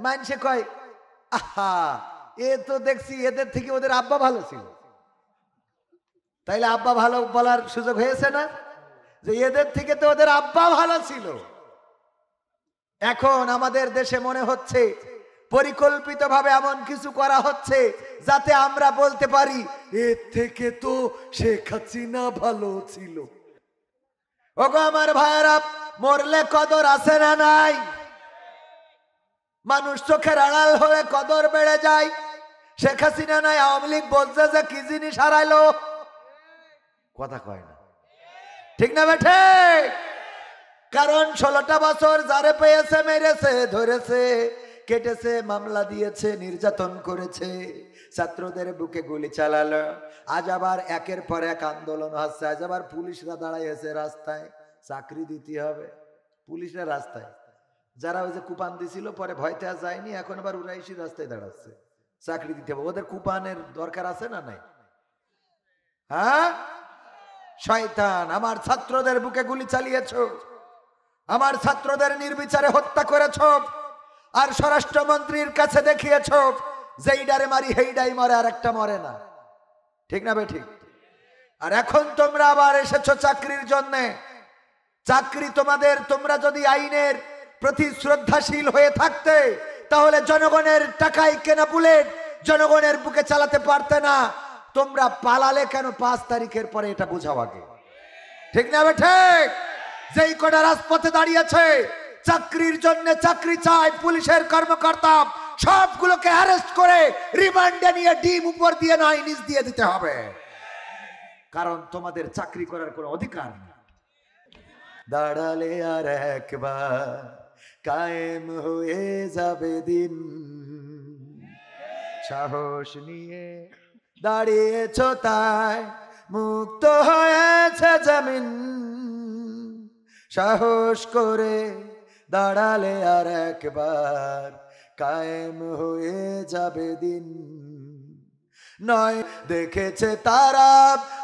মানুষে কয় আহা এ তো দেখছি এদের থেকে ওদের আব্বা ভালো ছিল। তাইলে আব্বা ভালো বলার সুযোগ হয়েছে না, যে এদের থেকে তো ওদের আব্বা ভালো ছিল। এখন আমাদের দেশে মনে হচ্ছে পরিকল্পিতভাবে এমন কিছু করা হচ্ছে যাতে আমরা বলতে পারি এর থেকে তো শেখ হাসিনা ভালো ছিল। ওগো আমার ভাইয়েরা, মরলে কদর আছে না নাই? মানুষ চোখের আড়াল হলে কদর বেড়ে যায়। শেখ হাসিনা নাই, আওয়ামী লীগ বলছে যে কি জিনিস হারাইলো, কথা কয় না, ঠিক না বেঠে? কারণ 16টা বছর যারে পেয়েছে মেরেছে, ধরেছে, কেটেছে, মামলা দিয়েছে, নির্যাতন করেছে, ছাত্রদের বুকে গুলি চালালো। আজ আবার একের পর এক আন্দোলন হচ্ছে। আজ আবার পুলিশরা দাঁড়াইছে রাস্তায়, চাকরি দিতে হবে। পুলিশরা রাস্তায়, যারা ওই যে কুপান দিছিল পরে ভয়তে আর যায়নি, এখন আবার উড়াইশি রাস্তায় দাঁড়াচ্ছে, চাকরি দিতে হবে। ওদের কুপানের দরকার আছে না নাই? হ্যাঁ শয়তান, আমার ছাত্রদের বুকে গুলি চালিয়েছ, আমার ছাত্রদের নির্বিচারে হত্যা করেছ, আর স্বরাষ্ট্রমন্ত্রীর কাছে দেখিয়েছ যেইডারে মারি হেইডাই মরে, আর একটা মরে না, ঠিক না বেঠিক? আর এখন তোমরা আবার এসেছো চাকরির জন্য। চাকরি তোমাদের, তোমরা যদি আইনের প্রতি শ্রদ্ধাশীল হয়ে থাকতে তাহলে জনগণের টাকায় কেনা বুলেট জনগণের বুকে চালাতে পারতে না। তোমরা পালালে কেন 5 তারিখের পরে? এটা বুঝাও আগে, ঠিক না বেঠিক? যেই কটা রাজপথে দাঁড়িয়েছে চাকরির জন্য, চাকরি চায়, পুলিশের কর্মকর্তা সবগুলোকে অ্যারেস্ট করে রিমান্ডে নিয়ে ডিম উপর দিয়ে নয় নিচ দিয়ে দিতে হবে, কারণ তোমাদের চাকরি করার কোনো অধিকার নেই। দাঁড়ালে আর একবার কায়েম হয়ে যাবে দিন, সাহস নিয়ে দাঁড়িয়েছ তাই মুক্ত হয়েছে জমিন, সাহস করে দাঁড়ালে আর একবার কায়েম হয়ে যাবে দিন। নয় দেখেছে তারা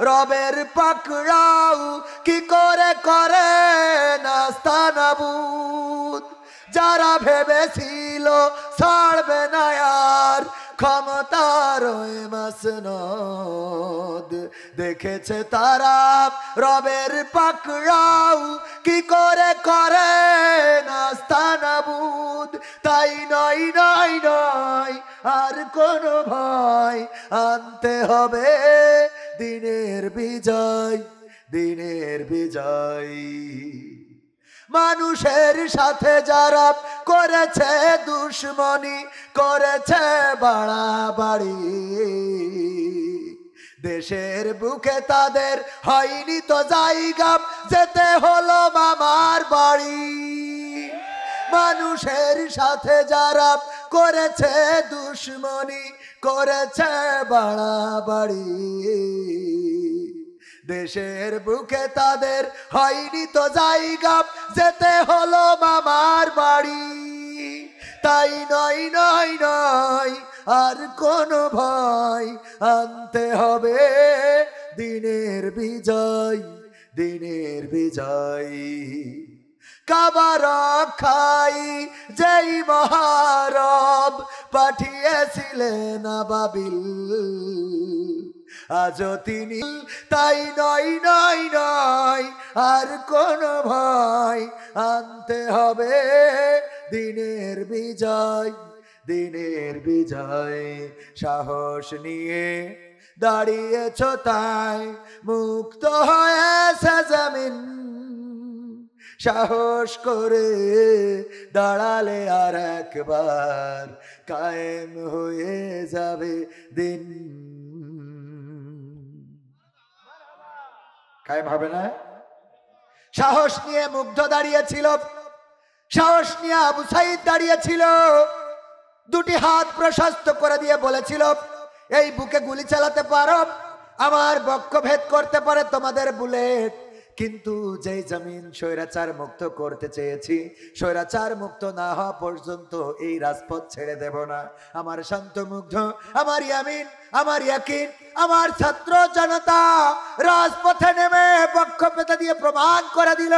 রবের পাকড়াও কি করে করে নাস্তানাবুদ, যারা ভেবেছিল ছাড়বে না আর ক্ষমতার মাসনদ, দেখেছে তারা রবের পাকড়াও কি করে করে নাস্তানাবুদ। তাই নয় নয় নয় আর কোনো ভয়, আনতে হবে দিনের বিজয়, দিনের বিজয়। মানুষের সাথে যারা করেছে দুশ্মনী, করেছে বাড়াবাড়ি, দেশের বুকে তাদের হয়নি তো জায়গা, যেতে হলো মামার বাড়ি। মানুষের সাথে যারা করেছে দুশ্মনী, করেছে বাড়াবাড়ি, দেশের বুকে তাদের হয়নি তো জায়গা, যেতে হলো মামার বাড়ি। তাই নয় নয় নয় আর কোনো ভয়, আনতে হবে দিনের বিজয়, দিনের বিজয়। কাবা রক্ষাই যেই মহারব পাঠিয়েছিলেন আবাবিল, আজও তিনি, তাই নয় নয় নয় আর কোনো ভয়, আনতে হবে দিনের বিজয়, দিনের বিজয়। সাহস নিয়ে দাঁড়িয়েছ তাই মুক্ত হয়েছে জমিন, সাহস করে দাঁড়ালে আর একবার কায়েম হয়ে যাবে দিন। কায়েম হবে না? সাহস নিয়ে মুগ্ধ দাঁড়িয়েছিল, সাহস নিয়ে আবু সাইদ দাঁড়িয়েছিল, দুটি হাত প্রশস্ত করে দিয়ে বলেছিল এই বুকে গুলি চালাতে পারো, আমার বক্ষ ভেদ করতে পারে তোমাদের বুলেট, কিন্তু যেই জমিন স্বৈরাচার মুক্ত করতে চেয়েছি, স্বৈরাচার মুক্ত না হওয়া পর্যন্ত এই রাজপথ ছেড়ে দেব না। আমার শান্ত মুগ্ধ, আমার ইয়ামিন, আমার ইয়াকিন, আমার ছাত্র জনতা রাজপথে নেমে বক্ষ পেতে দিয়ে প্রমাণ করে দিল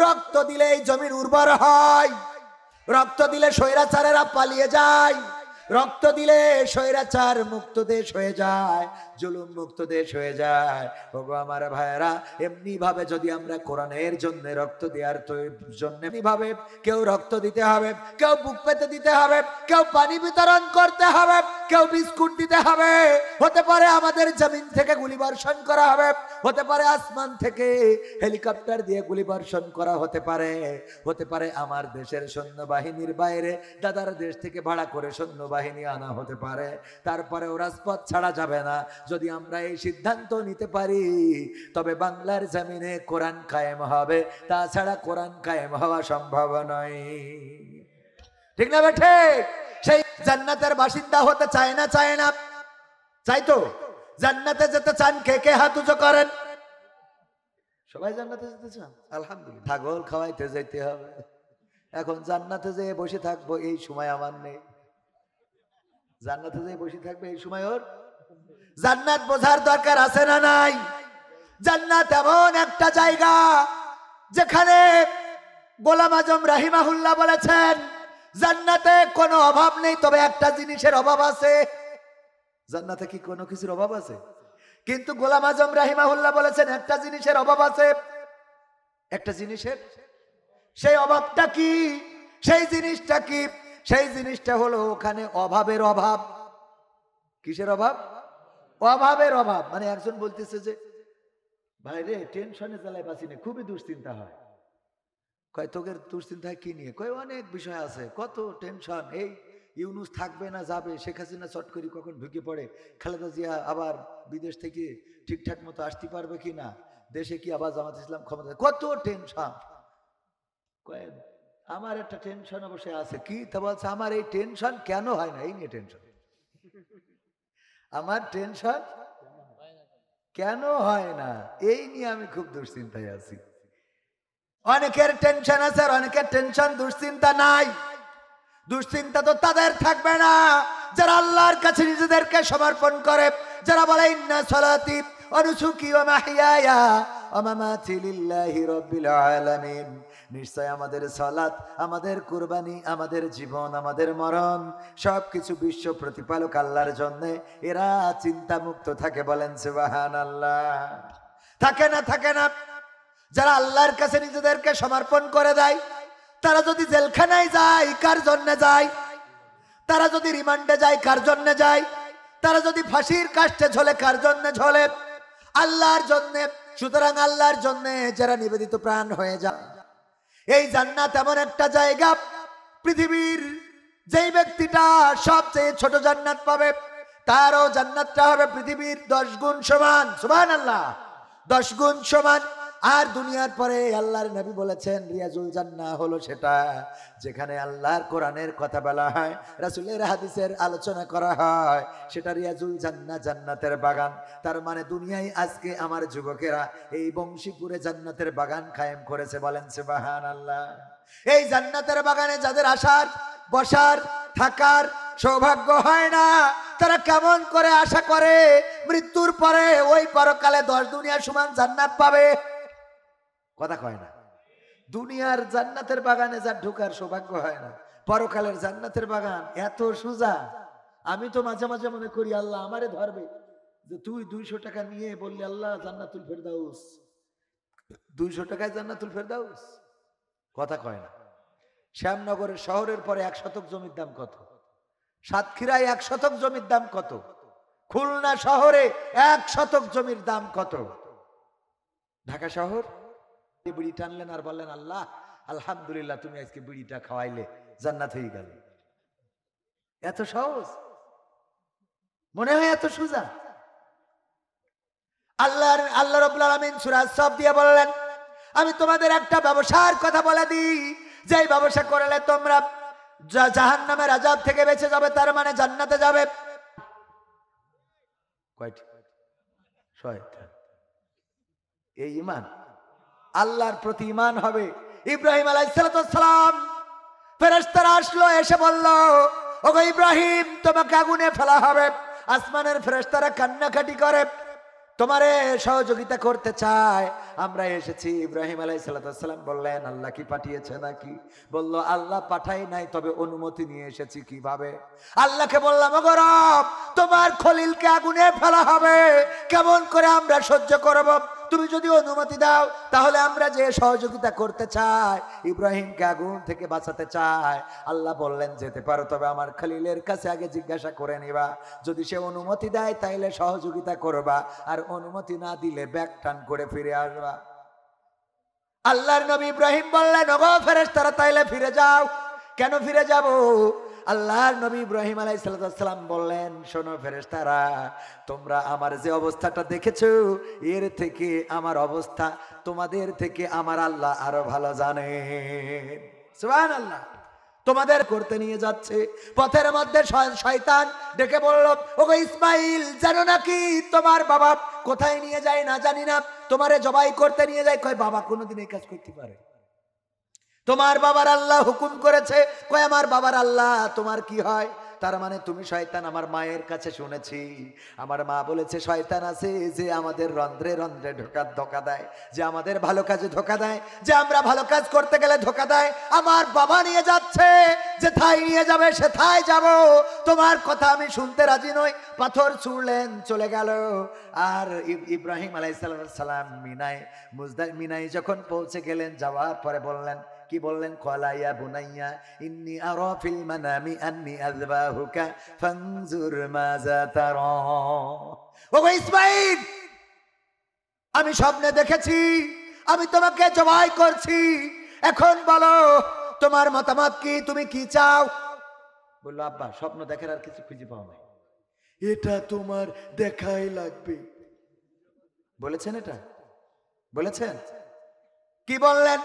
রক্ত দিলে এই জমিন উর্বর হয়। রক্ত দিলে স্বৈরাচারেরা পালিয়ে যায়, রক্ত দিলে স্বৈরাচার মুক্ত দেশ হয়ে যায়, জুলুম মুক্ত দেশ হয়ে যায়। ওগো আমার ভাইয়েরা, এমনি ভাবে যদি আমরা কোরআনের জন্য রক্ত দেওয়ার জন্য এমনি ভাবে কেউ রক্ত দিতে হবে, কেউ বুক পেতে দিতে হবে, কেউ পানি বিতরণ করতে হবে, কেউ বিস্কুট দিতে হবে। হতে পারে আমাদের জমিন থেকে গুলি বর্ষণ করা হবে, হতে পারে আসমান থেকে হেলিকপ্টার দিয়ে গুলি বর্ষণ করা হতে পারে, হতে পারে আমার দেশের সৈন্যবাহিনীর বাইরে দাদার দেশ থেকে ভাড়া করে সৈন্যবাহিনী আনা হতে পারে। তারপরেও রাজপথ ছাড়া যাবে না। যদি আমরা এই সিদ্ধান্ত নিতে পারি তবে বাংলার জমিনে কোরআন কায়েম হবে, তাছাড়া কোরআন কায়েম হওয়া সম্ভব নয়। ঠিক না বেঠে? সেই জান্নাতের বাসিন্দা হতে চায় না? চায় না? চাই তো। জান্নাতে যেতে চান কে কে হাত উঁচু করেন? সবাই জান্নাতে যেতে চান? আলহামদুলিল্লাহ। ছাগল খাওয়াইতে যেতে হবে। এখন জান্নাতে যেয়ে বসে থাকবো এই সময় আমার নেই। জান্নাতে যেয়ে বসে থাকবে এই সময় ওর। জান্নাত বোঝার দরকার আছে না নাই? জান্নাত এমন একটা জায়গা যেখানে গোলাম আজম রাহিমাহুল্লাহ বলেছেন জান্নাতে কোনো অভাব নেই, তবে একটা জিনিসের অভাব আছে। জান্নাতে কি কোনো কিছুর অভাব আছে? কিন্তু গোলাম আজম রাহিমাহুল্লাহ বলেছেন একটা জিনিসের অভাব আছে। একটা জিনিসের, সেই অভাবটা কি? সেই জিনিসটা কি? সেই জিনিসটা হলো ওখানে অভাবের অভাব। কিসের অভাব? অভাবের অভাব। মানে একজন বলতেছে যে ভাইরে টেনশনে জ্বালায় বাঁচি না, খুবই দুশ্চিন্তা হয়। কয় তোকে দুশ্চিন্তা কি নিয়ে? কয় অনেক বিষয় আছে, কত টেনশন। এই ইউনুস থাকবে না যাবে, শেখ হাসিনা চট করে কখন ঢুকে পড়ে, খালেদা জিয়া আবার বিদেশ থেকে ঠিকঠাক মতো আসতে পারবে কি না, দেশে কি আবার জামাত ইসলাম ক্ষমতা, কত টেনশন। কয় আমার একটা টেনশন অবশ্যই আছে। কি? তা বলছে আমার এই টেনশন কেন হয় না, এই নিয়ে টেনশন। আমার টেনশন কেন হয় না, এই নিয়ে আমি খুব দুশ্চিন্তায় আছি। অনেকের টেনশন আছে আর অনেকের টেনশন দুশ্চিন্তা নাই। দুশ্চিন্তা তো তাদের থাকবে না যারা আল্লাহর কাছে নিজেদেরকে সমর্পণ করে, যারা বলে ইন্না সালাতি ওয়া নুসুকি ওয়া মাহইয়ায়া ওয়া মামাতি লিল্লাহি রাব্বিল আলামিন। নিশ্চয় আমাদের সালাত, আমাদের কুরবানি, আমাদের জীবন, আমাদের মরণ সবকিছু বিশ্ব প্রতিপালক আল্লাহর জন্য। এরা চিন্তা মুক্ত থাকে, বলেন সুবহানাল্লাহ। থাকে না? থাকে না? যারা আল্লাহর কাছে নিজেদেরকে সমর্পণ করে দেয়, তারা যদি জেলখানায় যায় কার জন্য যায়? তারা যদি রিমান্ডে যায় কার জন্য যায়? তারা যদি ফাঁসির কাষ্টে ঝোলে কার জন্য ঝোলে? আল্লাহর জন্য। সুতরাং আল্লাহর জন্য যারা নিবেদিত প্রাণ হয়ে যায়, এই জান্নাত এমন একটা জায়গা, পৃথিবীর যেই ব্যক্তিটা সবচেয়ে ছোট জান্নাত পাবে তারও জান্নাতটা হবে পৃথিবীর 10 গুণ সমান। সুবহানাল্লাহ, 10 গুণ সমান। আর দুনিয়ার পরে আল্লাহর নবী বলেছেন রিয়াজুল জান্নাহ হলো সেটা যেখানে আল্লাহর কোরআনের কথা বলা হয়, রাসূলের হাদিসের আলোচনা করা হয়, সেটা রিয়াজুল জান্নাহ, জান্নাতের বাগান। তার মানে দুনিয়ায় আজকে আমার যুবকেরা এই বংশীপুরে জান্নাতের বাগান কায়েম করেছে, বলেন সুবহানাল্লাহ। এই জান্নাতের বাগানে যাদের আসার, বসার, থাকার সৌভাগ্য হয় না, তারা কেমন করে আশা করে মৃত্যুর পরে ওই পরকালে 10 দুনিয়া সমান জান্নাত পাবে? কথা কয় না। দুনিয়ার জান্নাতের বাগানে যার ঢোকার সৌভাগ্য হয় না, পরকালের জান্নাতের বাগান এত সোজা। আমি তো মাঝে মাঝে মনে করি আল্লাহ আমারে ধরবে যে তুই 200 টাকা নিয়ে বললি আল্লাহ জান্নাতুল ফেরদাউস, 200 টাকায় জান্নাতুল ফেরদাউস। কথা কয় না। শ্যামনগরের শহরের পরে 1 শতক জমির দাম কত? সাতক্ষীরায় 1 শতক জমির দাম কত? খুলনা শহরে 1 শতক জমির দাম কত? ঢাকা শহর বিড়ি টানলেন আর বললেন আল্লাহ আলহামদুলিল্লাহ তুমি আজকে বিড়িটা খাওয়াইলে, জান্নাত হয়ে গেল। এত সহজ মনে হয়? এত সোজা? আল্লাহ রাব্বুল আলামিন সূরা সাফ দিয়ে বললেন আমি তোমাদের একটা ব্যবসার কথা বলে দিই, যেই ব্যবসা করলে তোমরা জাহান্নামের আযাব থেকে বেঁচে যাবে, তার মানে জান্নাতে যাবে। কয়টি? 6টা। এই ঈমান, আল্লাহর প্রতি ঈমান হবে। ইব্রাহিম আলাইহিস সালাম, ফেরেশতারা আসলো, এসে বলল ওগো ইব্রাহিম তোমাকে আগুনে ফেলা হবে। আসমানের ফেরেশতারা কান্নাকাটি করে, তোমারে সহযোগিতা করতে চায়, আমরা এসেছি। ইব্রাহিম আলাইহিস সালাম বললেন, আল্লাহ কি পাঠিয়েছে নাকি? বলল, আল্লাহ পাঠাই নাই, তবে অনুমতি নিয়ে এসেছি। কিভাবে? আল্লাহকে বললাম, ওগো রব, তোমার খলিলকে আগুনে ফেলা হবে, কেমন করে আমরা সহ্য করব? তুমি যদি অনুমতি দাও তাহলে আমরা যে সহযোগিতা করতে চাই, ইব্রাহিমকে আগুন থেকে বাঁচাতে চাই। আল্লাহ বললেন, যেতে পারো, তবে আমার খলিলের কাছে আগে জিজ্ঞাসা করে নিবা। যদি সে অনুমতি দেয় তাইলে সহযোগিতা করবা, আর অনুমতি না দিলে ব্যাক টান করে ফিরে আসবা। আল্লাহর নবী ইব্রাহিম বললেন, ওগো ফেরেশতারা, তাইলে ফিরে যাও। কেন ফিরে যাব? আল্লাহর নবী ইব্রাহিম আলাইহিস সালাম বললেন, শোনো ফেরেশতারা, তোমরা আমার যে অবস্থাটা দেখেছো, এর থেকে আমার অবস্থা তোমাদের থেকে আমার আল্লাহ আরো ভালো জানেন। সুবহানাল্লাহ। তোমাদের করতে নিয়ে যাচ্ছে, পথের মধ্যে শয়তান ডেকে বলল, ওগো ইসমাইল, জানো নাকি তোমার বাবা কোথায় নিয়ে যায়? না জানি না, তোমারে জবাই করতে নিয়ে যায়। কয়, বাবা কোনোদিন এই কাজ করতে পারে? তোমার বাবার আল্লাহ হুকুম করেছে। কয়, আমার বাবার আল্লাহ তোমার কি হয়? তার মানে তুমি শয়তান। আমার মায়ের কাছে শুনেছি, আমার মা বলেছে শয়তান আছে যে আমাদের রন্ধ্রে রন্ধ্রে ধোকা দেয়, যে আমাদের ভালো কাজে ধোকা দেয়, যে আমরা ভালো কাজ করতে গেলে ধোকা দেয়। আমার বাবা নিয়ে যাচ্ছে, যেথায় নিয়ে যাবে সেথায় যাব। তোমার কথা আমি শুনতে রাজি নই। পাথর ছুড়লেন, চলে গেল। আর ইব্রাহিম আলাইহিস সালাম মিনায় যখন পৌঁছে গেলেন, যাওয়ার পরে বললেন, কি বললেন? ক্বালা ইয়া বুনাইয়া ইন্নী আরা ফিল মানামি আন্নী আযবাহুকা ফানজুর মাযা তারা। ওগো ইসমাঈল, আমি স্বপ্নে দেখেছি আমি তোমাকে জবাই করছি, এখন বলো তোমার মতামত কি, তুমি কি চাও? বলল, আব্বা স্বপ্ন দেখার আর কিছু খুঁজে পাও না, এটা তোমার দেখাই লাগবে। বলেছেন? এটা বলেছেন? কি বললেন?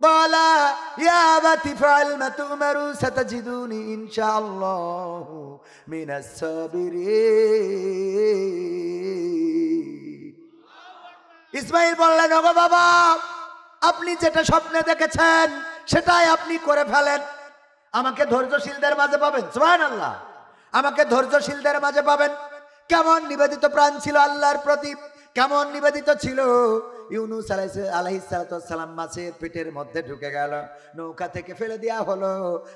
বলা, ইয়া আবাতি ফাআল মা তুমারু সাতাজিদুনি ইনশাআল্লাহু মিনাস সাবিরিন। ইসমাঈল বললেন, ওগো বাবা, আপনি যেটা স্বপ্নে দেখেছেন সেটাই আপনি করে ফেলেন। আমাকে ধৈর্যশীলদের মাঝে পাবেন। সুবহানাল্লাহ। আমাকে ধৈর্যশীলদের মাঝে পাবেন। কেমন নিবেদিত প্রাণ ছিল আল্লাহর প্রতি, কেমন নিবেদিত ছিল। ইউনূস আলাইহিস সালাম মাছের পেটের মধ্যে ঢুকে গেল, নৌকা থেকে ফেলে দেয়া হলো,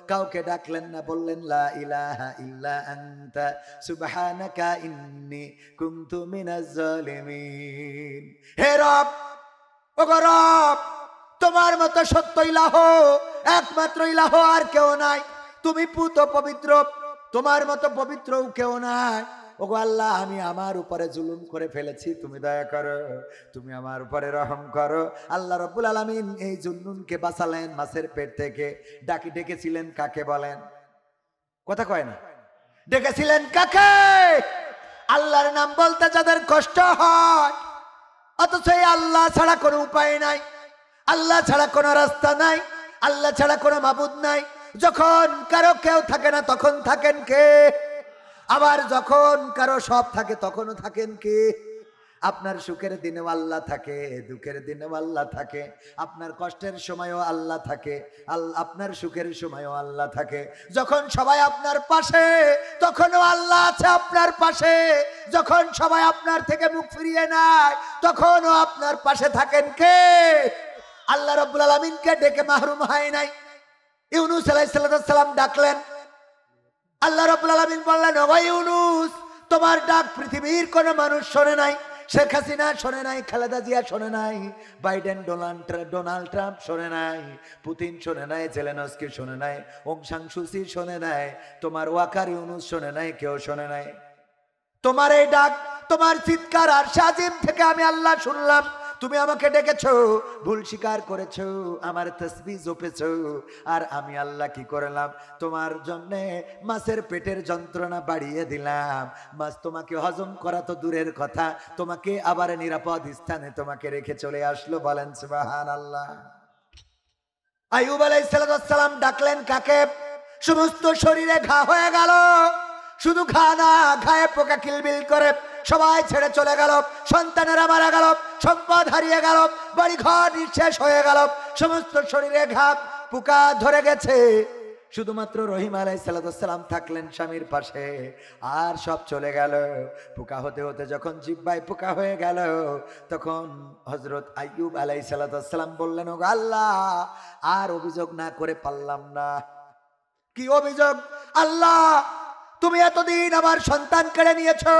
কাউকে ডাকলেন না, বললেন লা ইলাহা ইল্লা আনতা সুবহানাকা ইন্নী কুনতু মিনাজ জালিমিন। হে রব, ওগো রব, তোমার মতো সত্য ইলাহ, একমাত্র ইলাহ আর কেউ নাই। তুমি পুত পবিত্র, তোমার মতো পবিত্র কেউ নাই। ওগো আল্লাহ, আমি আমার উপরে জুলুম করে ফেলেছি, তুমি দয়া করো, তুমি আমার উপরে রহম করো। আল্লাহ রাব্বুল আলামিন এই জুন্নুনকে বাঁচালেন মাছের পেট থেকে। ডেকেছিলেন কাকে বলেন? কথা কয় না। ডেকেছিলেন কাকে? আল্লাহর নাম বলতে যাদের কষ্ট হয়, অথচ এই আল্লাহ ছাড়া কোনো উপায় নাই, আল্লাহ ছাড়া কোনো রাস্তা নাই, আল্লাহ ছাড়া কোনো মাবুদ নাই। যখন কারো কেউ থাকে না তখন থাকেন কে? আবার যখন কারো সব থাকে তখনও থাকেন কে? আপনার সুখের দিনেও আল্লাহ থাকে, দুঃখের দিনেও আল্লাহ থাকে, আপনার কষ্টের সময়ও আল্লাহ থাকে, আপনার সুখের সময়ও আল্লাহ থাকে। যখন সবাই আপনার পাশে তখনও আল্লাহ আছে আপনার পাশে, যখন সবাই আপনার থেকে মুখ ফিরিয়ে নেয় তখনও আপনার পাশে থাকেন কে? আল্লাহ রাব্বুল আলামিনকে ডেকে মাহরুম হয় নাই। ইউনূস আলাইহিস সালাম ডাকলেন, আল্লাহ রাব্বুল আলামিন বললেন, ওগো ইউনূস, তোমার ডাক পৃথিবীর কোনো মানুষ শোনে নাই। শেখ হাসিনা শোনে নাই, খালেদা জিয়া শোনে নাই, বাইডেন ডোনাল্ড ট্রাম্প শোনে নাই, পুতিন শোনে নাই, জেলেনস্কি শোনে নাই, অং সান সু চি শোনে নাই, তোমার ওয়াকার ইউনূস শোনে নাই, কেউ শোনে নাই। তোমার এই ডাক, তোমার চিৎকার আর সাজিম থেকে আমি আল্লাহ শুনলাম। তুমি আমাকে ডেকেছো, ভুল স্বীকার করেছো, আমার তাসবিহ জপেছো, আর আমি আল্লাহ কি করলাম? তোমার জন্য মাছের পেটের যন্ত্রণা বাড়িয়ে দিলাম। মাছ তোমাকে হজম করা তো দূরের কথা, তোমাকে আবার নিরাপদ স্থানে তোমাকে রেখে চলে আসলো। বলেন সুবহানাল্লাহ। আইয়ুব আলাইহিস সালাম ডাকলেন কাকে? সমস্ত শরীরে ঘা হয়ে গেল, শুধু ঘা না, ঘায়ে পোকা কিলবিল করে, সবাই ছেড়ে চলে গেল, সন্তানেরা মারা গেল, সম্পদ হারিয়ে গেল, বাড়ি ঘর নিঃশেষ হয়ে গেল, সমস্ত শরীরে ঘা পোকা ধরে গেছে। শুধুমাত্র রহিম আলাইহিসসালাম থাকলেন স্বামীর পাশে, আর সব চলে গেল। পোকা হতে হতে যখন জিহ্বায় পোকা হয়ে গেল, তখন হযরত আইয়ুব আলাইহিসসালাম বললেন, ওগো আল্লাহ, আর অভিযোগ না করে পারলাম না। কি অভিযোগ? আল্লাহ, তুমি এতদিন আমার সন্তান কেড়ে নিয়েছো,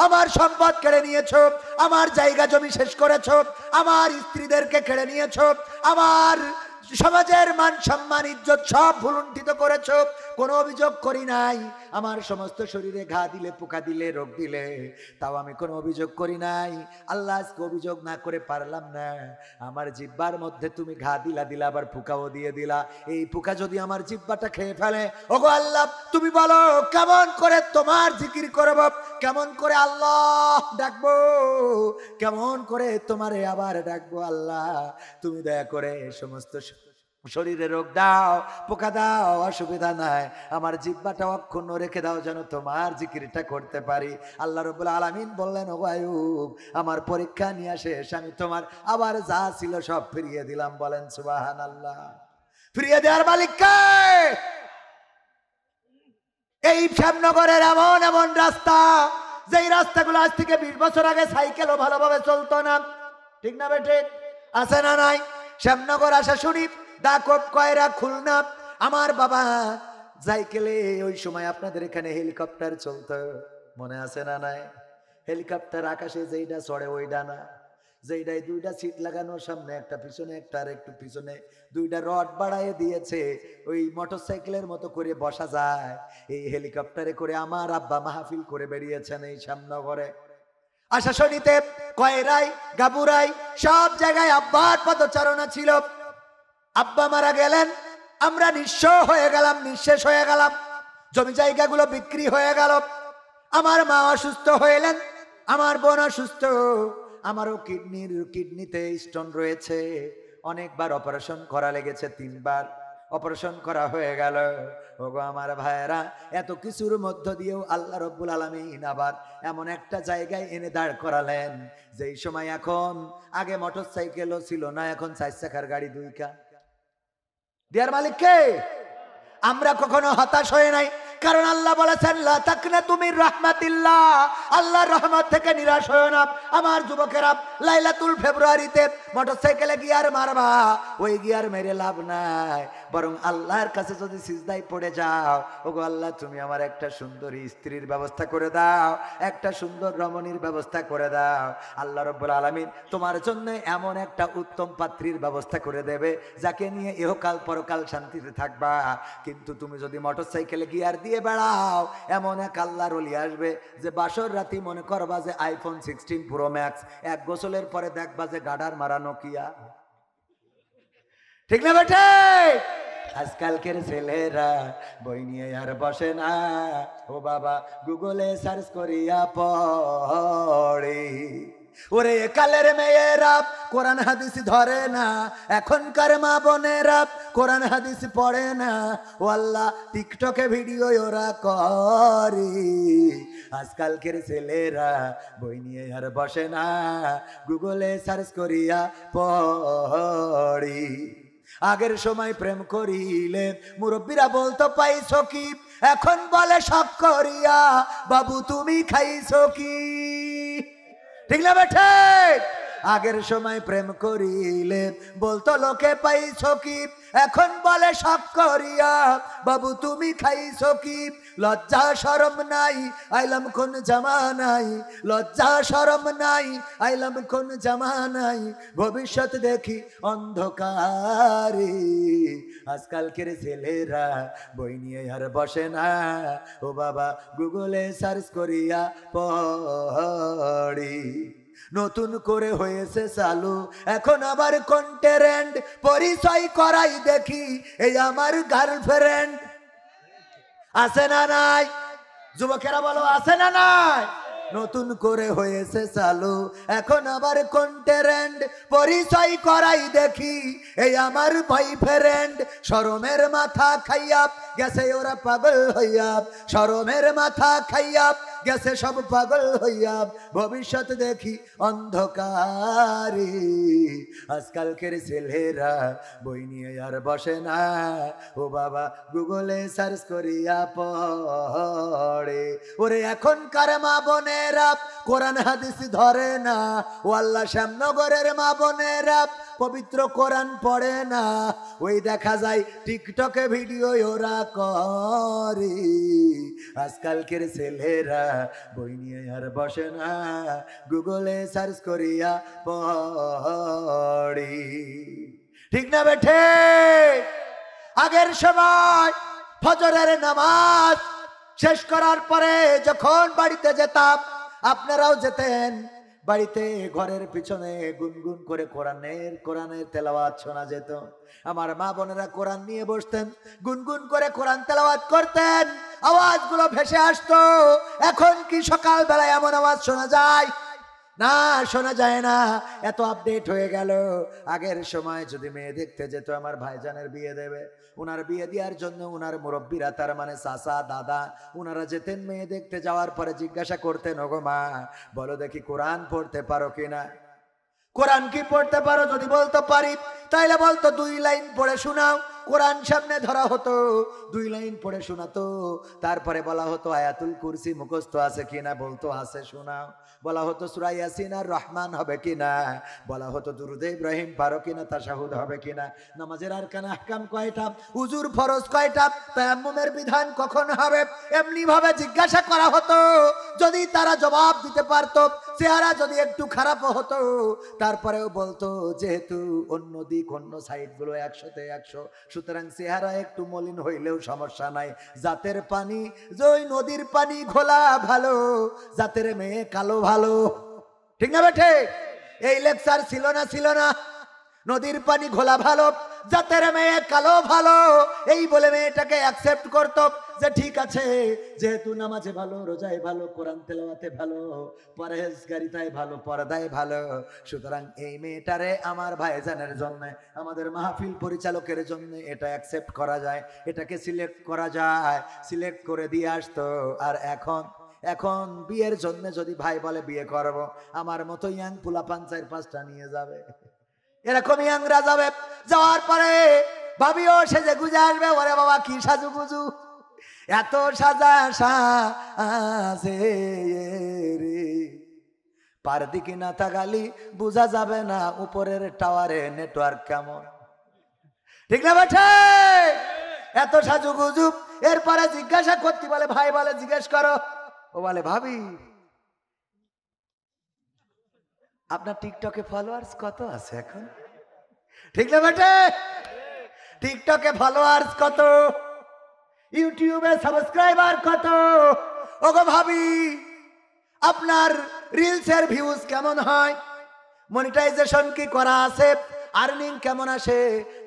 আমার সম্পদ কেড়ে নিয়েছো, আমার জায়গা জমি শেষ করেছো, আমার স্ত্রীদেরকে কেড়ে নিয়েছো, আমার সমাজের মান সম্মান ইজ্জত সব ভুলুণ্ঠিত করেছো। কোনো অভিযোগ করি নাই, আমার সমস্ত শরীরে ঘা দিলে, পোকা দিলে, রোগ দিলে, তাও আমি কোনো অভিযোগ করি নাই। আল্লাহ, আজকে অভিযোগ না করে পারলাম না। আমার জিহ্বার মধ্যে তুমি ঘা দিলা, আবার পোকাও দিয়ে দিলা। এই পোকা যদি আমার জিহ্বাটা খেয়ে ফেলে, ওগো আল্লাহ, তুমি বলো কেমন করে তোমার জিকির করব, কেমন করে আল্লাহ ডাকবো, কেমন করে তোমারে আবার ডাকবো। আল্লাহ, তুমি দয়া করে সমস্ত শরীরে রোগ দাও, পোকা দাও, অসুবিধা নাই, আমার জিহ্বাটা অক্ষুণ্ণ রেখে দাও, যেন তোমার জিকিরটা করতে পারি। আল্লাহ রাব্বুল আলামিন বললেন, ও আইয়ুব, আমার পরীক্ষা নিয়ে শেষ, আমি তোমার আবার যা ছিল সব ফিরিয়ে দিলাম। বলেন সুবহানাল্লাহ। ফিরিয়ে দেওয়ার মালিক কে? এই শ্যামনগরের এমন এমন রাস্তা, যেই রাস্তাগুলো আজ থেকে 20 বছর আগে সাইকেলও ভালোভাবে চলতো না, ঠিক না বেঠে? আছে না নাই? শ্যামনগর, আশা শরীফ, দাকব, কয়রা, খুলনা। আমার বাবা সাইকেলে ওই সময় আপনাদের এখানে হেলিকপ্টার চলতো, মনে আছে না নাই? হেলিকপ্টার আকাশে যেইটা চড়ে ওইটা না, যেইটাই 2টা সিট লাগানো, সামনে একটা, পিছনে একটা, আর একটু পিছনে 2টা রড বাড়ায় দিয়েছে, ওই মোটরসাইকেলের মতো করে বসা যায়। এই হেলিকপ্টারে করে আমার আব্বা মাহফিল করে বেরিয়েছেন এই শ্যামনগরে। আশাশনীতে, কয়রাই, গাবুরাই, সব জায়গায় আব্বার পদচারণা ছিল। আব্বা মারা গেলেন, আমরা নিঃস্ব হয়ে গেলাম, নিঃশেষ হয়ে গেলাম, জমি জায়গাগুলো বিক্রি হয়ে গেল। আমার মা অসুস্থ হইলেন, আমার বোন অসুস্থ, আমারও কিডনিতে স্টোন রয়েছে, অনেকবার অপারেশন করা লেগেছে, 3বার অপারেশন করা হয়ে গেল। ওগো আমার ভাইয়েরা, এত কিছুর মধ্য দিয়েও আল্লাহ রাব্বুল আলামিন আবার এমন একটা জায়গায় এনে দাঁড় করালেন, যেই সময় এখন, আগে মোটরসাইকেলও ছিল না, এখন 4 চাকার গাড়ি 2টা। দেয়ার মালিক কে? আমরা কখনো হতাশ হয়ে নাই, কারণ আল্লাহ বলেছেন, লা তাকনাতু মির রাহমাতিল্লাহ, আল্লাহর রহমত থেকে নিরাশ হয় না। আমার যুবকেরা, লাইলাতুল ফেব্রুয়ারিতে মোটরসাইকেলে গিয়ার মারবা, ওই গিয়ার মেরে লাভ নাই, বরং আল্লাহর কাছে যদি সিজদায় পড়ে যাও, ওগো আল্লাহ, তুমি আমার একটা সুন্দরী স্ত্রীর ব্যবস্থা করে দাও, একটা সুন্দর রমণীর ব্যবস্থা করে দাও। আল্লাহ রাব্বুল আলামিন তোমার জন্য এমন একটা উত্তম পাত্রীর ব্যবস্থা করে দেবে, যাকে নিয়ে ইহকাল পরকাল শান্তিতে থাকবা। কিন্তু তুমি যদি মোটরসাইকেলে গিয়ার দিয়ে বেড়াও, এমন এক আল্লাহর ওলি আসবে, যে বাসর রাতি মনে করবা যে আইফোন 16 প্রো ম্যাক্স, এক গোসলের পরে দেখবা যে গাডার মারা নোকিয়া। ঠিক না বেটে? আজকালকের ছেলেরা বই নিয়ে আর বসে না, ও বাবা গুগলে সার্চ করিয়া পড়ে। ওরে কালের মেয়েরা কোরআন হাদিস ধরে না, এখনকার মা বোনেরা কোরআন হাদিস পড়ে না, ও আল্লাহ টিকটকে ভিডিও ওরা করে। আজকালকের ছেলেরা বই নিয়ে আর বসে না, গুগলে সার্চ করিয়া পড়ে। আগের সময় প্রেম করিলে মুরব্বীরা বলতো পাইছো কি, এখন বলে শখ করিয়া বাবু তুমি খাইছো কি। ঠিক না বেঠে? আগের সময় প্রেম করিলে বলতো লোকে পাইছো কি, এখন বলে শখ করিয়া বাবু তুমি খাইছো কি। লজ্জা শরম নাই, আইলাম কোন জামানাই, লজ্জা শরম নাই, আইলাম কোন জামানাই, ভবিষ্যৎ দেখি অন্ধকারে। আজকালকের ছেলেরা বই নিয়ে আর বসে না, ও বাবা গুগলে সার্চ করিয়া পড়ি। নতুন করে হয়েছে চালু এখন আবার কন্টেন্ট, পরিচয় করাই দেখি এই আমার গার্লফ্রেন্ড। আছে না নাই? যুবকেরা বলো, আছে না নাই? নতুন করে হয়েছে চালু এখন আবার কন্টেন্ট, পরিচয় করাই দেখি এই আমার বয়ফ্রেন্ড। শরমের মাথা খাইয়া গেছে ওরা পাগল হইয়া, শরমের মাথা খাইয়া গেছে সব পাগল হইয়া, ভবিষ্যৎ দেখি অন্ধকারে। আজকালকের ছেলেরা বই নিয়ে আর বসে না, ও বাবা গুগলে সার্চ করিয়া পড়ে। ওরে এখনকার মা বোনেরা কোরআন হাদিস ধরে না, ও আল্লাহ শ্যামনগরের মা বোনেরা পবিত্র কোরআন পড়ে না। ওই দেখা যায় টিকটকে ভিডিও ওরা করে। আজকালকের ছেলেরা বই নিয়ে আর বসে না, গুগলে সার্চ করিয়া পড়ে। ঠিক না বেঠে? আগের সময় ফজরের নামাজ শেষ করার পরে যখন বাড়িতে যেতাম, আপনারাও যেতেন, বাড়িতে ঘরের পিছনে গুনগুন করে কোরআনের তেলাওয়াত শোনা যেত। আমার মা বোনেরা কোরআন নিয়ে বসতেন, গুনগুন করে কোরআন তেলাওয়াত করতেন, আওয়াজগুলো ভেসে আসতো। এখন কি সকাল বেলায় এমন আওয়াজ শোনা যায়? না, শোনা যায় না, এত আপডেট হয়ে গেল। আগের সময় যদি মেয়ে দেখতে যেত, আমার ভাইজানের বিয়ে দেবে, উনার বিয়ে দেওয়ার জন্য উনার মুরব্বীরা, তার মানে চাচা দাদা, উনারা যেতেন, মেয়ে দেখতে যাওয়ার পরে জিজ্ঞাসা করতেন, ওগো মা বলো দেখি কোরআন পড়তে পারো কিনা, কোরআন কি পড়তে পারো? যদি বলতো পারি, তাইলে বলতো 2 লাইন পড়ে শোনাও। কোরআন সামনে ধরা হতো, 2 লাইন পড়ে শোনাতো। তারপরে বলা হতো আয়াতুল কুরসি মুখস্থ আছে কিনা, বলতো আছে, শোনাও। বলা হতো সূরা ইয়াসিন আর রহমান হবে কিনা, বলা হতো দুরুদে ইব্রাহিম পারো কিনা, তাশাহুদ হবে কিনা, নামাজের আরকান আহকাম কয়টা, উজুর ফরজ কয়টা, তায়াম্মুমের বিধান কখন হবে, এমনি ভাবে জিজ্ঞাসা করা হতো। যদি তারা জবাব দিতে পারতো, চেহারা যদি একটু খারাপ হতো, তারপরেও বলতো যেহেতু অন্য দিক অন্য সাইডগুলো 100তে 100, সুতরাং চেহারা একটু মলিন হইলেও সমস্যা নাই। জাতের পানি, ওই নদীর পানি ঘোলা ভালো, জাতের মেয়ে কালো ভালো। ঠিক না বেঠে? এই লেকচার ছিল না? নদীর পানি ঘোলা ভালো, জাতের মেয়ে কালো ভালো, এই বলে মেয়েটাকে অ্যাকসেপ্ট করতো যে ঠিক আছে, যেহেতু নামাজে ভালো, রোজায় ভালো, কোরআন তেলাওয়াতে ভালো, পরহেজগারিতায় ভালো, পর্দায় ভালো, সুতরাং এই মেয়েটারে আমার ভাইজানের জন্য, আমাদের মাহফিল পরিচালকের জন্য এটা অ্যাকসেপ্ট করা যায়, এটাকে সিলেক্ট করা যায়, সিলেক্ট করে দিয়ে আসতো। আর এখন বিয়ের জন্য যদি ভাই বলে বিয়ে করব, আমার মতো ইয়াং পোলাপান 4-5টা নিয়ে যাবে, এরকম ইয়াংরা যাবে, যাওয়ার পরে ভাবিও সেজে গুজে আসবে, ওরে বাবা কি সাজু গুজু, এত সাজা সাজে রে, পার দিকে না তাকালি বোঝা যাবে না উপরের টাওয়ারে নেটওয়ার্ক কেমন। ঠিক না বেঠে? এত সাজু গুজু। এরপরে জিজ্ঞাসা করতে বলে, ভাই বলে জিজ্ঞেস করো, ও বলে ভাবি আপনার টিকটকে ফলোয়ার্স কত আছে এখন? ঠিক না বেটে? টিকটকে ফলোয়ার্স কত, ইউটিউবে সাবস্ক্রাইবার কত? ওগো ভাবি আপনার রিলসের ভিউজ কেমন হয়, মনিটাইজেশন কি করা আছে, আর্নিং কেমন আসে,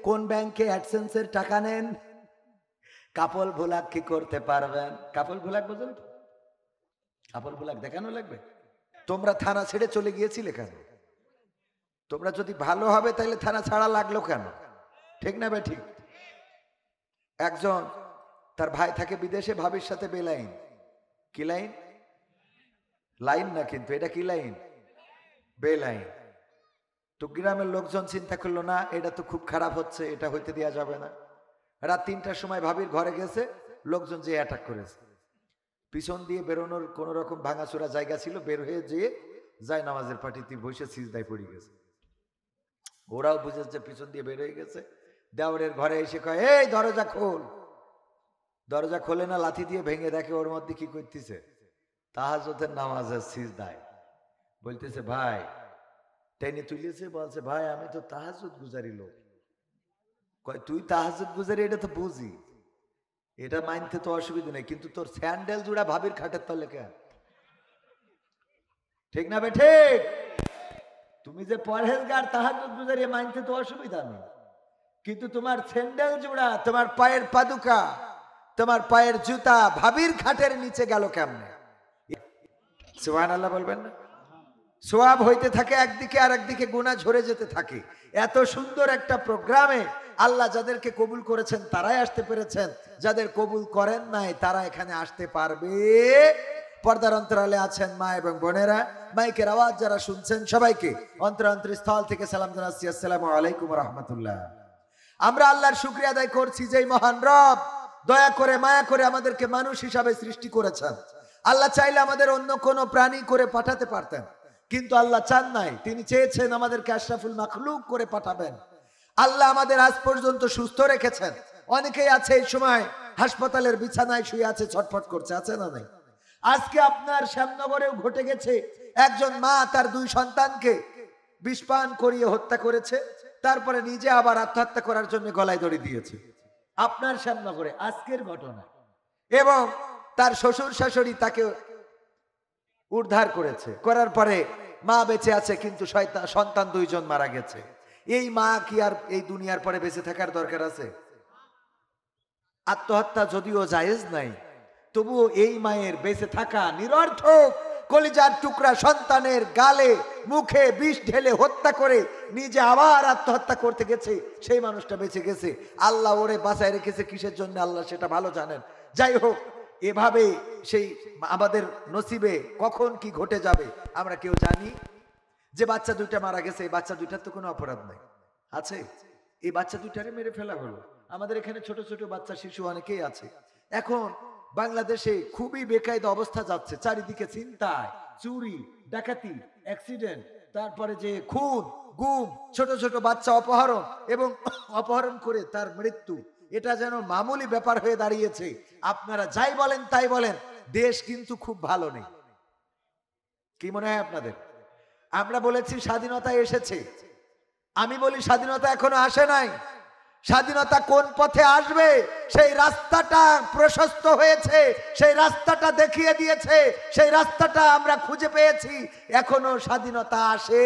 কোন ব্যাংকে অ্যাডসেন্সের টাকা নেন, কাপল ভুলাক কি করতে পারবেন? কাপল ভুলাক বুঝুন তো, কাপল ভুলাক দেখানো লাগবে। তোমরা থানা ছেড়ে চলে গিয়েছিলে কেন? তোমরা যদি ভালো হবে তাহলে থানা ছাড়া লাগলো কেন? ঠিক না বে ঠিক? একজন তার ভাই থাকে বিদেশে, ভাবির সাথে বেলাইন। কি লাইন? লাইন না কিন্তু, এটা কি লাইন? বেলাইন। তো গ্রামের লোকজন চিন্তা করলো না, এটা তো খুব খারাপ হচ্ছে, এটা হইতে দেওয়া যাবে না। রাত 3টার সময় ভাবির ঘরে গেছে, লোকজন যে অ্যাটাক করেছে, পিছন দিয়ে বেরোনোর কোন রকম ভাঙাচোরা জায়গা ছিল, বের হয়ে যেয়ে যায় নামাজের পাটিতে বসে সিজদায় পড়ে গেছে। ওরাও বুঝেছে পিছন দিয়ে বের হয়ে গেছে, দেওরের ঘরে এসে কয়, এই দরজা খোল। দরজা খোলে না, লাথি দিয়ে ভেঙে দেখে ওর মধ্যে কি করতেছে, তাহাজ্জুদের নামাজের সিজদায়। বলতেছে ভাই, টেনে তুলেছে, বলছে ভাই আমি তো তাহাজ্জুদ গুজারি লোক। কয় তুই তাহাজ্জুদ গুজারি এটা তো বুঝি, এটা মানতে তো অসুবিধা নেই, কিন্তু তোর স্যান্ডেল জুড়া ভাবির খাটের তলে কেন? ঠিক না বে ঠিক? তুমি যে পরহেজগার তাহাজ্জুদ গুজারি মানতে তো অসুবিধা নেই, কিন্তু তোমার স্যান্ডেল জুড়া, তোমার পায়ের পাদুকা, তোমার পায়ের জুতা ভাবির খাটের নিচে গেল কেমনে? সুবহানাল্লাহ বলবেন না? সোয়াব হইতে থাকে একদিকে, আর একদিকে গুনাহ ঝরে যেতে থাকে। এত সুন্দর একটা প্রোগ্রামে আল্লাহ যাদেরকে কবুল করেছেন তারাই আসতে পেরেছেন, যাদের কবুল করেন নাই তারা এখানে আসতে পারবে পর্দার অন্তরালে আছেন মা এবং বোনেরা, মাইকের আওয়াজ যারা শুনছেন সবাইকে অন্তরস্থল থেকে সালাম জানাচ্ছি, আসসালামু আলাইকুম রাহমাতুল্লাহ। আমরা আল্লাহর শুকরিয়া আদায় করছি যে মহান রব দয়া করে মায়া করে আমাদেরকে মানুষ হিসাবে সৃষ্টি করেছেন। আল্লাহ চাইলে আমাদের অন্য কোনো প্রাণী করে পাঠাতে পারতেন, কিন্তু আল্লাহ চান নাই। তিনি চেয়েছেন আমাদেরকে আশরাফুল মাখলুক করে পাঠাবেন। আল্লাহ আমাদের আজ পর্যন্ত সুস্থ রেখেছেন। অনেকেই আছে এই সময় হাসপাতালের বিছানায় শুয়ে আছে, ছটফট করছে, আছে না নাই? আজকে আপনার শ্যামনগরেও ঘটে গেছে, একজন মা তার 2 সন্তানকে বিষপান করিয়ে হত্যা করেছে, তারপরে নিজে আবার আত্মহত্যা করার জন্য গলায় দড়ি দিয়েছে। আপনার শ্যামনগরে আজকের ঘটনা। এবং তার শ্বশুর শাশুড়ি তাকে উদ্ধার করেছে, করার পরে মা বেঁচে আছে, কিন্তু সন্তান 2 জন মারা গেছে। এই মা কি আর এই দুনিয়ার পরে বেঁচে থাকার দরকার আছে? আত্মহত্যা যদিও জায়েজ নাই, তবুও এই মায়ের বেঁচে থাকা নিরর্থক। কলিজার টুকরা সন্তানের গালে মুখে বিষ ঢেলে হত্যা করে নিজে আবার আত্মহত্যা করতে গেছে, সেই মানুষটা বেঁচে গেছে। আল্লাহ ওরে বাঁচায় রেখেছে কিসের জন্য আল্লাহ সেটা ভালো জানেন। যাই হোক, এভাবে সেই আমাদের নসিবে কখন কি ঘটে যাবে আমরা কেউ জানি। যে বাচ্চা 2টা মারা গেছে, এই বাচ্চা 2টার তো কোনো অপরাধ নাই, আছে? এই বাচ্চা 2টারে মেরে ফেলা হলো। আমাদের এখানে ছোট ছোট বাচ্চা শিশু অনেকেই আছে। এখন বাংলাদেশে খুবই বেকায়দা অবস্থা যাচ্ছে, চারিদিকে ছিনতাই, চুরি, ডাকাতি, অ্যাক্সিডেন্ট, তারপরে যে খুন, গুম, ছোট ছোট বাচ্চা অপহরণ এবং অপহরণ করে তার মৃত্যু, এটা যেন মামুলি ব্যাপার হয়ে দাঁড়িয়েছে। আপনারা যাই বলেন তাই বলেন, দেশ কিন্তু খুব ভালো নেই। কি মনে হয় আপনাদের? আমরা বলেছি স্বাধীনতা এসেছে, আমি বলি স্বাধীনতা এখনো আসে নাই। স্বাধীনতা কোন পথে আসবে সেই রাস্তাটা প্রশস্ত হয়েছে, সেই রাস্তাটা দেখিয়ে দিয়েছে, সেই রাস্তাটা আমরা খুঁজে পেয়েছি। এখনো স্বাধীনতা আসে।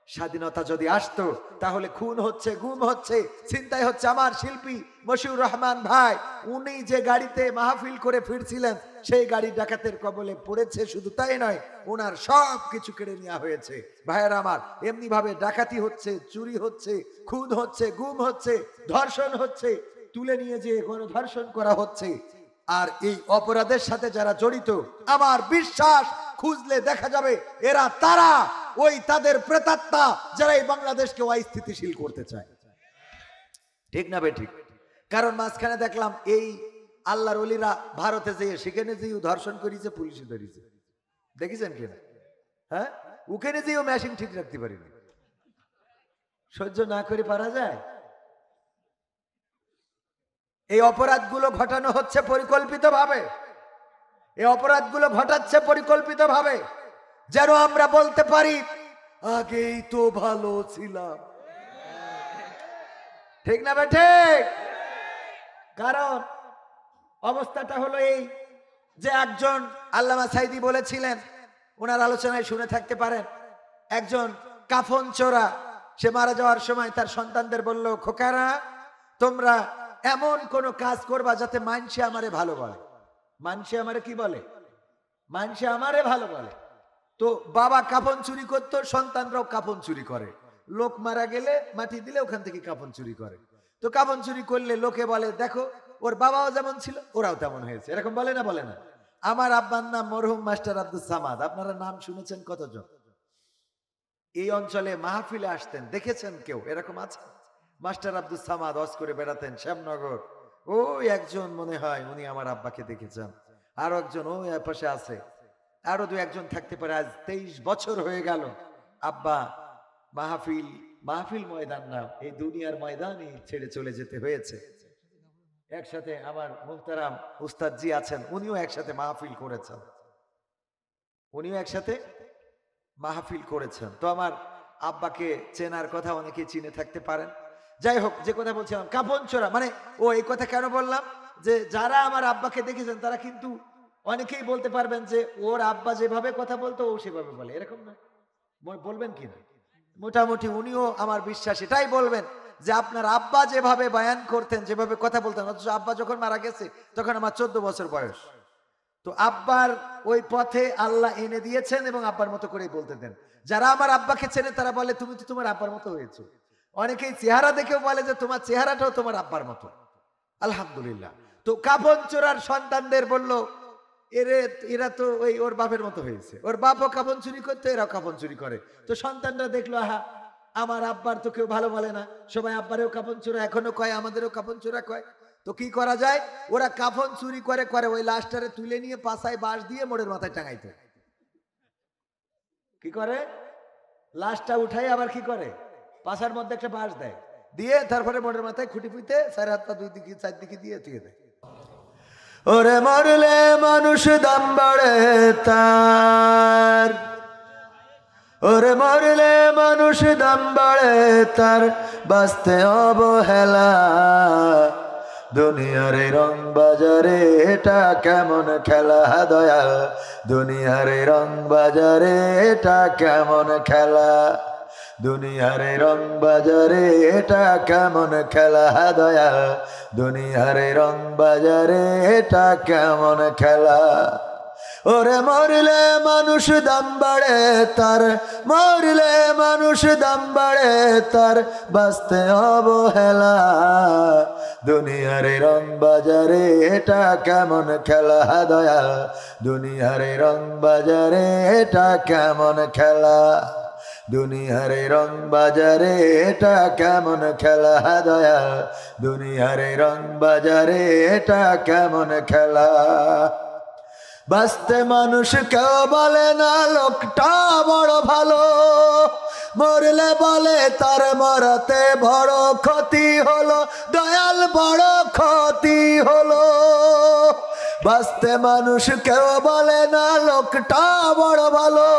স্বাধীনতা যদি আসতো তাহলে খুন হচ্ছে, গুম হচ্ছে, ছিনতাই হচ্ছে। আমার শিল্পী মশিউর রহমান ভাই, উনি যে গাড়িতে মাহফিল করে ফিরছিলেন, সেই গাড়ি ডাকাতের কবলে পড়েছে। শুধু তাই নয়, ওনার সব কিছু কেড়ে নেওয়া হয়েছে। ভাইয়েরা আমার, এমনি ভাবে ডাকাতি হচ্ছে, চুরি হচ্ছে, খুন হচ্ছে, গুম হচ্ছে, ধর্ষণ হচ্ছে, তুলে নিয়ে যে গণধর্ষণ করা হচ্ছে। আর এই অপরাধের সাথে যারা জড়িত, আমার বিশ্বাস খুঁজলে দেখা যাবে এরা তারা ওই তাদের প্রেতাত্মা যারা এই বাংলাদেশকে অস্থিতিশীল করতে চায়। ঠিক না বে ঠিক? কারণ মাঝখানে দেখলাম এই আল্লাহর ওলিরা ভারতে যেয়ে সেখানে যেও ধর্ষণ করেছে, পুলিশে ধরেছে। দেখেছেন কিনা? হ্যাঁ, ওখানে যেও মেশিন ঠিক রাখতে পারিনি। সহ্য না করে পারা যায়? এই অপরাধগুলো ঘটানো হচ্ছে পরিকল্পিতভাবে। এই অপরাধগুলো ঘটাচ্ছে পরিকল্পিতভাবে, যেন আমরা বলতে পারি আগেই তো ভালো ছিলাম। ঠিক না বেঠে? কারণ অবস্থাটা হলো এই যে একজন আল্লামা সাইদি বলেছিলেন, ওনার আলোচনায় শুনে থাকতে পারেন, একজন কাফন চোরা সে মারা যাওয়ার সময় তার সন্তানদের বলল, খোকারা তোমরা এমন কোন কাজ করবা যাতে মানুষে আমারে ভালো বলে। মানুষে আমারে কি বলে? মানুষে আমারে ভালো বলে। তো বাবা কাফন চুরি করতো, সন্তানরাও কাফন চুরি করে। লোক মারা গেলে মাটি দিলে ওখান থেকে কাফন চুরি করে। তো কাফন চুরি করলে লোকে বলে, দেখো ওর বাবাও যেমন ছিল ওরাও তেমন হয়েছে। এরকম বলে না? বলে না? আমার আব্বার নাম মরহুম মাস্টার আব্দুল সামাদ। আপনারা নাম শুনেছেন কতজন? এই অঞ্চলে মাহফিলে আসতেন, দেখেছেন কেউ? এরকম আছে? মাস্টার আব্দুল সামাদ ওয়াজ করে বেড়াতেন শ্যামনগর। ওই একজন মনে হয় উনি আমার আব্বাকে দেখেছেন, আরো একজন ওই পাশে আছে, আরো 2-1 থাকতে পারে। আজ 23 বছর হয়ে গেল আব্বা মাহফিল ময়দান না, এই দুনিয়ার ময়দানই ছেড়ে চলে যেতে হয়েছে। একসাথে আমার মুহতারাম উস্তাদ জি আছেন, উনিও একসাথে মাহফিল করেছেন, তো আমার আব্বাকে চেনার কথা অনেকে চিনে থাকতে পারেন। যাই হোক, যে কথা বলছিলাম, কাফন চোরা মানে ও এই কথা কেন বললাম, যে যারা আমার আব্বাকে দেখেছেন তারা কিন্তু অনেকেই বলতে পারবেন যে ওর আব্বা যেভাবে কথা বলতো ও সেভাবে বলে, এরকম না? বলবেন কি না? মোটামুটি উনিও আমার বিশ্বাস এটাই বলবেন যে আপনার আব্বা যেভাবে বয়ান করতেন, যেভাবে কথা বলতেন। অথচ আব্বা যখন মারা গেছে তখন আমার 14 বছর বয়স। তো আব্বার ওই পথে আল্লাহ এনে দিয়েছেন এবং আব্বার মতো করেই বলতে দেন। যারা আমার আব্বাকে চেনে তারা বলে তুমি তো তোমার আব্বার মতো হয়েছো। অনেকেই চেহারা দেখেও বলে যে তোমার চেহারাটাও তোমার আব্বার মতো। আলহামদুলিল্লাহ। তো কাফন চোরার সন্তানদের বলল, এরা তো ওই ওর বাপের মতো হয়েছে, ওর বাপও কাপন চুরি করতো, এরাও কাপন চুরি করে। তো সন্তানরা দেখলো, আহা আমার আব্বার তো কেউ ভালো বলে না, সবাই আব্বারেও কাপন চোরা এখনো কয়, আমাদেরও কাপন চোরা কয়। তো কি করা যায়, ওরা কাফন চুরি করে করে ওই লাশটারে তুলে নিয়ে পাছায় বাঁশ দিয়ে মোড়ের মাথায় টাঙাইতো। কি করে, লাশটা উঠাই আবার কি করে, পাছার মধ্যে একটা বাঁশ দেয়, দিয়ে তারপরে মোড়ের মাথায় খুঁটি ফুইতে 4 হাত পা 2 দিকে 4 দিকে দিয়ে তুই দেয়। ওরে মরলে মানুষ দাম বাড়ে তার, ওরে মরলে মানুষ দাম বাড়ে তার, বাঁচতে অবহেলা। দুনিয়ার রং বাজারে এটা কেমন খেলা দয়াল, দুনিয়ার রং বাজারে এটা কেমন খেলা, দুনিয়ার রং বাজারে এটা কেমন খেলা দয়াল, দুনিয়ার রং বাজারে এটা কেমন খেলা। ওরে মরলে মানুষ দাম বাড়ে তার, মরলে মানুষ দাম বাড়ে তার, বাঁচতে অবহেলা। দুনিয়ার রং বাজারে এটা কেমন খেলা দয়াল, দুনিয়ার রং বাজারে এটা কেমন খেলা, দুনিয়ার রং বাজারে এটা কেমন খেলা দয়াল, দুনিয়ার রং বাজারে এটা কেমন খেলা। বাঁচতে মানুষ কেউ বলে না লোকটা বড় ভালো, মরলে বলে তার মরাতে বড় ক্ষতি হলো দয়াল, বড় ক্ষতি হলো। বাঁচতে মানুষ কেউ বলে না লোকটা বড় ভালো,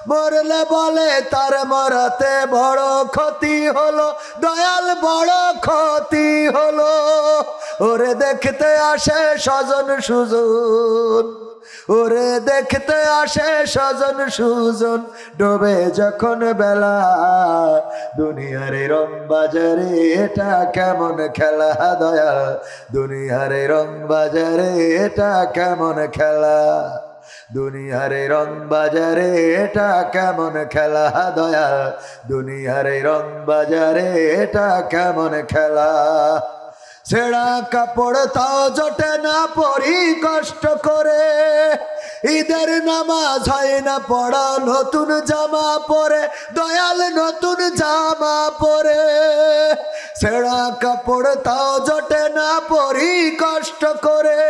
মরলে বলে তার মরাতে বড় ক্ষতি হলো দয়াল, বড় ক্ষতি হলো। ওরে দেখতে আসে স্বজন সুজন, ওরে দেখতে আসে স্বজন সুজন, ডোবে যখন বেলা। দুনিয়ার রং বাজারে এটা কেমন খেলা দয়াল, দুনিয়ার রং বাজারে এটা কেমন খেলা, দুনিয়ার রং বাজারে এটা কেমন খেলা দয়াল, দুনিয়ার রং বাজারে এটা কেমন খেলা। ছেঁড়া কাপড় তাও জোটে না পরি কষ্ট করে, ঈদের নামাজ হয় না পড়া, নতুন জামা পরে দয়াল, নতুন জামা পরে। ছেঁড়া কাপড় তাও জোটে না পরি কষ্ট করে,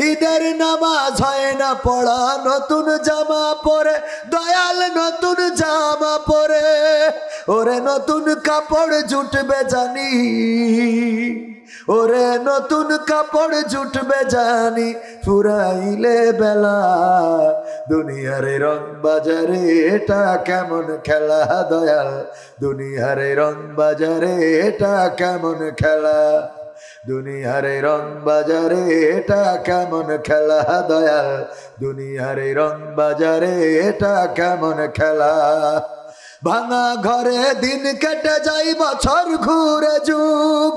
ঈদের নামাজ হয় না পড়া, নতুন জামা পরে দয়াল, নতুন জামা পরে। ওরে নতুন কাপড় জুটবে জানি, ওরে নতুন কাপড় জুটবে জানি, ফুরাইলে বেলা। দুনিয়ার রং বাজারে এটা কেমন খেলা দয়াল, দুনিয়ার রং বাজারে এটা কেমন খেলা, দুনিয়ার রং বাজারে এটা কেমন খেলা দয়াল, দুনিয়ার রং বাজারে এটা কেমন খেলা। ভাঙা ঘরে দিন কেটে যাই বছর ঘুরে যুগ,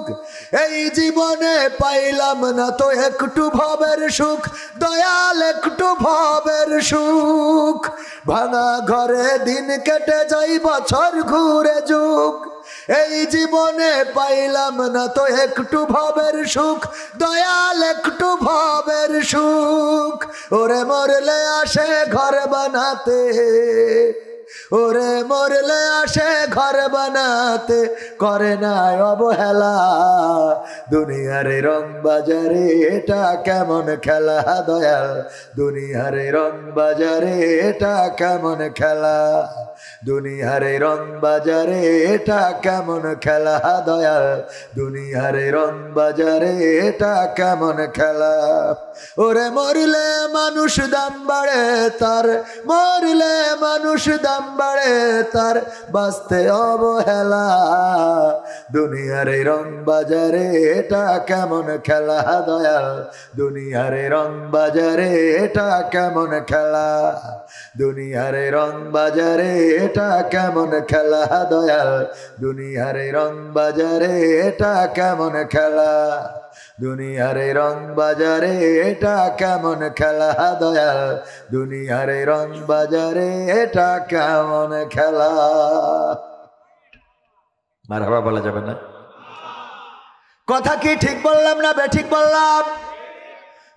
এই জীবনে পাইলাম না তো একটু ভবের সুখ দয়াল, একটু ভবের সুখ। ভাঙা ঘরে দিন কেটে যাই বছর ঘুরে যুগ, এই জীবনে পাইলাম না তো একটু ভবের সুখ দয়াল, একটু ভবের সুখ। ওরে মরলে আসে ঘর বানাতে, ওরে মরলে আসে ঘর বানাতে, করে না অবহেলা। দুনিয়ার রং বাজারে এটা কেমন খেলা দয়াল, দুনিয়ার রং বাজারে এটা কেমন খেলা, দুনিয়ার রং বাজারে এটা কেমন খেলা দয়াল, দুনিয়ার রং বাজারে এটা কেমন খেলা। ওরে মরলে মানুষ দাম বাড়ে তার, মরলে মানুষ দাম বাড়ে তার, বাঁচতে অবহেলা। দুনিয়ার রং বাজারে এটা কেমন খেলা দয়াল, দুনিয়ার রং বাজারে এটা কেমন খেলা, দুনিয়ার রং বাজারে এটা কেমন খেলা দয়াল, দুনিয়ার রং বাজারে এটা কেমন খেলা, দুনিয়ার রং বাজারে এটা কেমন খেলা দয়াল, দুনিয়ার রং বাজারে এটা কেমন খেলা। মারহাবা বলা যাবে না? কথা কি ঠিক বললাম না বেঠিক বললাম?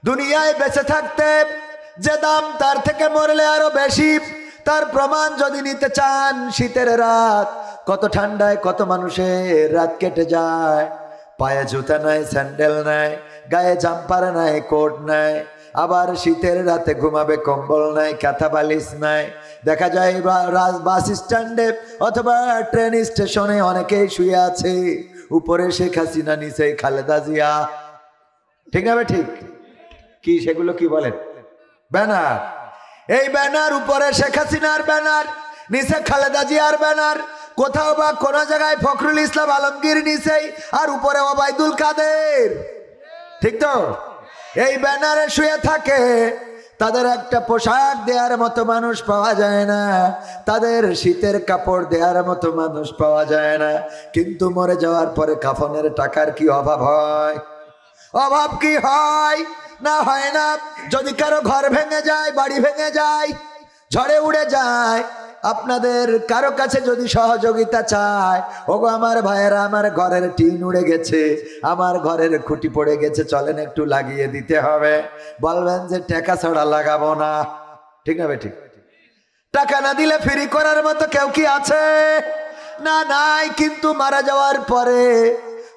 দুনিয়ায় বেঁচে থাকতে যে দাম তার থেকে মরলে আরো বেশি। তার প্রমাণ যদি নিতে চান, শীতের রাত কত ঠান্ডায় কত মানুষের রাত কেটে যায়। পায়ে জুতা নাই, স্যান্ডেল নাই, গায়ে জাম্পার নাই, কোট নাই, আবার শীতের রাতে ঘুমাবে কম্বল নাই, কাঁথা বালিশ নাই। দেখা যায় বাস স্ট্যান্ডে অথবা ট্রেন স্টেশনে অনেকেই শুয়ে আছে, উপরে শেখ হাসিনা, নিচে খালেদা জিয়া। ঠিক না? ঠিক কি সেগুলো কি বলেন? ব্যানার। এই ব্যানার, উপরে শেখ হাসিনার ব্যানার, নিচে খালেদা জিয়ার ব্যানার। কোথাও বা কোন জায়গায় ফখরুল ইসলাম আলমগীর নিচেই, আর উপরে ওবায়দুল কাদের। ঠিক তো? এই ব্যানারে শুয়ে থাকে। তাদের একটা পোশাক দেওয়ার মতো মানুষ পাওয়া যায় না, তাদের শীতের কাপড় দেওয়ার মতো মানুষ পাওয়া যায় না। কিন্তু মরে যাওয়ার পরে কাফনের টাকার কি অভাব হয়? অভাব কি হয়? না, হয় না। যদি কারো ঘর ভেঙে যায়, বাড়ি ভেঙে যায়, ঝড়ে উড়ে যায়, আপনাদের কারো কাছে যদি সহযোগিতা চায়, ওগো আমার ভাইয়েরা, আমার ঘরের টিন উড়ে গেছে, আমার ঘরের খুঁটি পড়ে গেছে, চলেন একটু লাগিয়ে দিতে হবে, বলবেন যে টাকা ছাড়া লাগাবো না। ঠিক না? ঠিক। টাকা না দিলে ফ্রি করার মতো কেউ কি আছে? না, নাই। কিন্তু মারা যাওয়ার পরে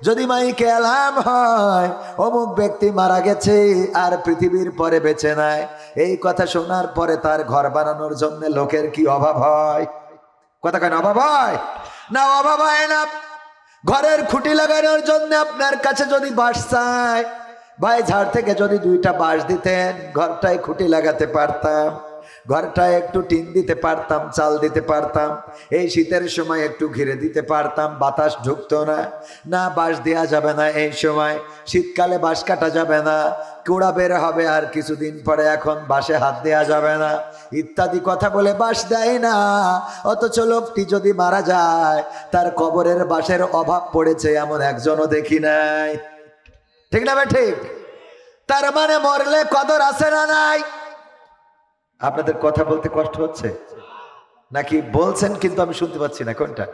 যদি মাইকে এলাম হয় অমুক ব্যক্তি মারা গেছে আর পৃথিবীর পরে বেঁচে নাই, এই কথা শোনার পরে তার ঘর বানানোর জন্য লোকের কি অভাব হয়? কথা কেন অভাব হয়? না, অভাব হয় না। ঘরের খুঁটি লাগানোর জন্য আপনার কাছে যদি বাঁশ চায়, ভাই ঝাড় থেকে যদি 2টা বাঁশ দিতেন, ঘরটায় খুঁটি লাগাতে পারতাম, ঘরটায় একটু টিন দিতে পারতাম, চাল দিতে পারতাম, এই শীতের সময় একটু ঘিরে দিতে পারতাম, বাতাস ঢুকতো না। না, বাঁশ দেওয়া যাবে না এই সময়, শীতকালে বাঁশ কাটা যাবে না, কুড়া বের হবে আর কিছুদিন পরে, এখন বাঁশে হাত দেওয়া যাবে না, ইত্যাদি কথা বলে বাঁশ দেয় না। অথচ লোকটি যদি মারা যায়, তার কবরের বাঁশের অভাব পড়েছে এমন একজনও দেখি নাই। ঠিক না? ঠিক। তার মানে মরলে কদর আছে না নাই? আপনাদের কথা বলতে কষ্ট হচ্ছে নাকি বলছেন কিন্তু আমি শুনতে পাচ্ছি না? কোনটা?